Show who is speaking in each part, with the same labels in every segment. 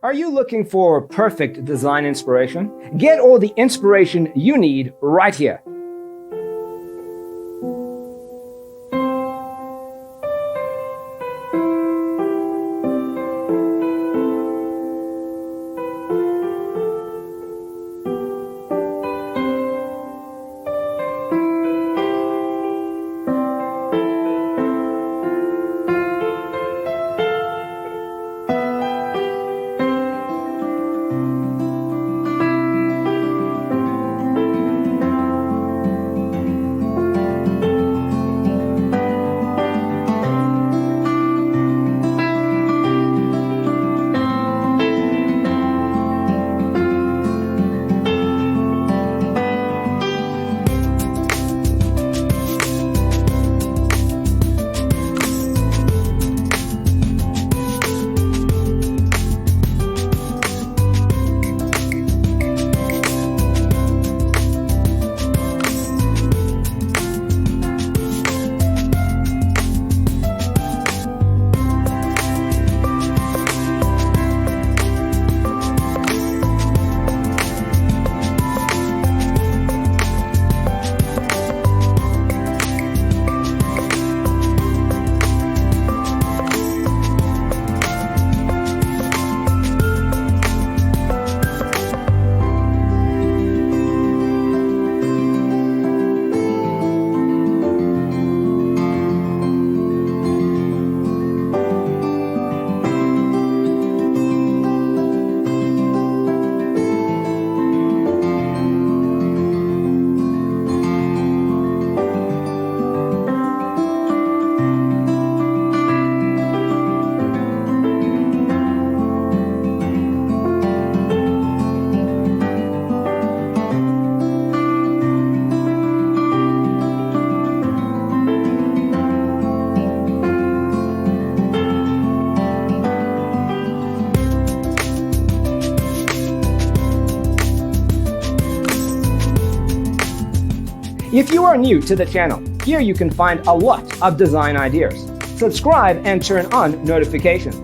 Speaker 1: Are you looking for perfect design inspiration? Get all the inspiration you need right here. If you are new to the channel, here you can find a lot of design ideas. Subscribe and turn on notifications.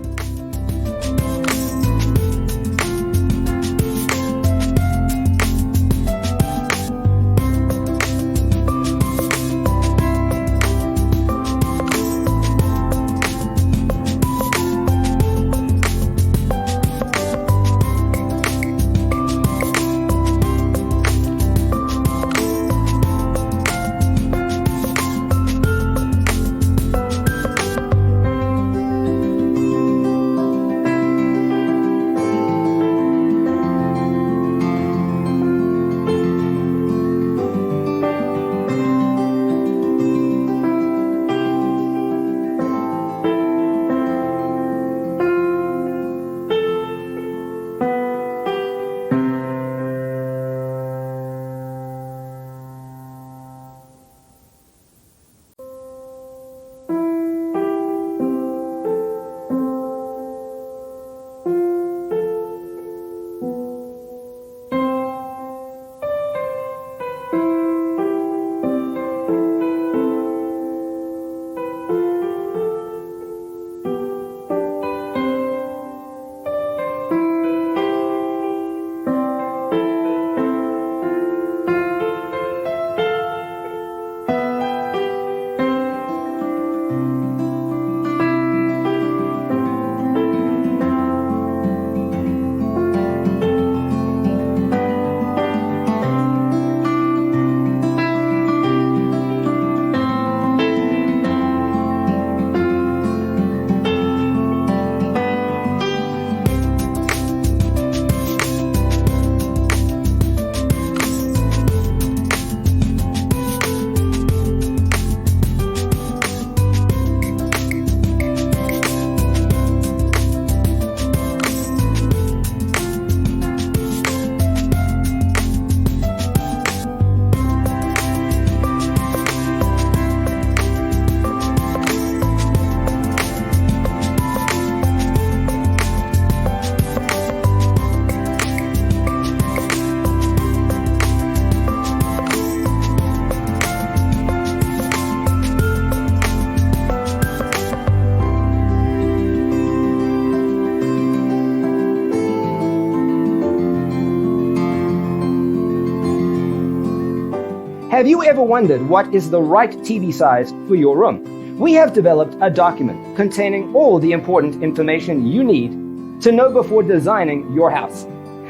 Speaker 1: Have you ever wondered what is the right TV size for your room? We have developed a document containing all the important information you need to know before designing your house.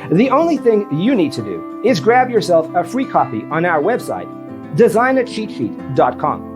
Speaker 1: The only thing you need to do is grab yourself a free copy on our website, designercheatsheet.com.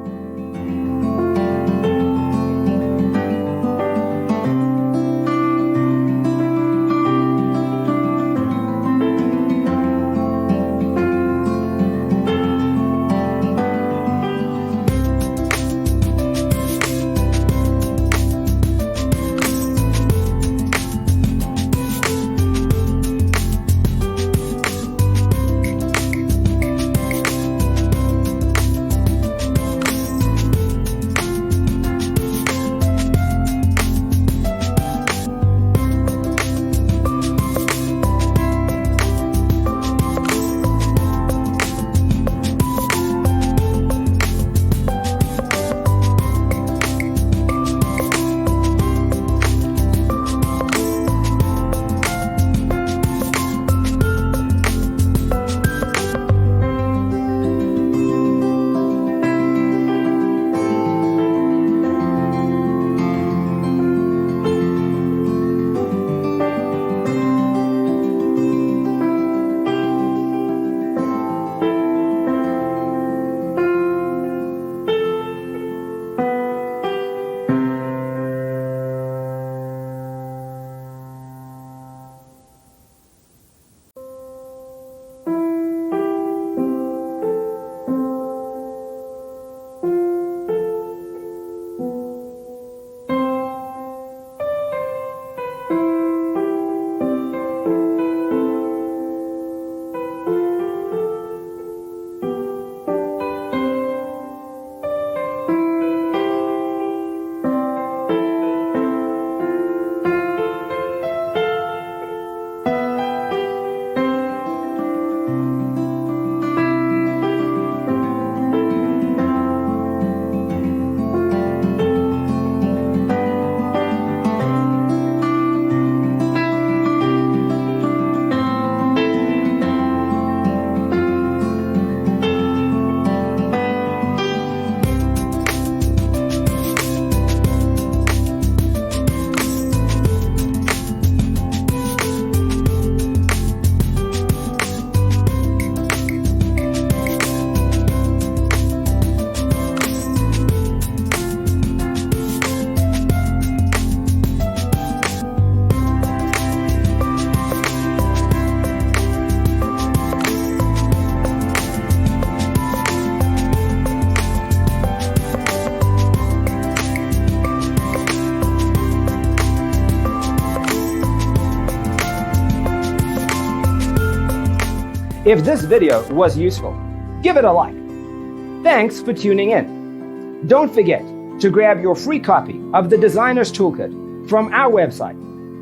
Speaker 1: If this video was useful, give it a like. Thanks for tuning in. Don't forget to grab your free copy of the Designer's Toolkit from our website,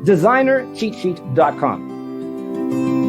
Speaker 1: designercheatsheet.com.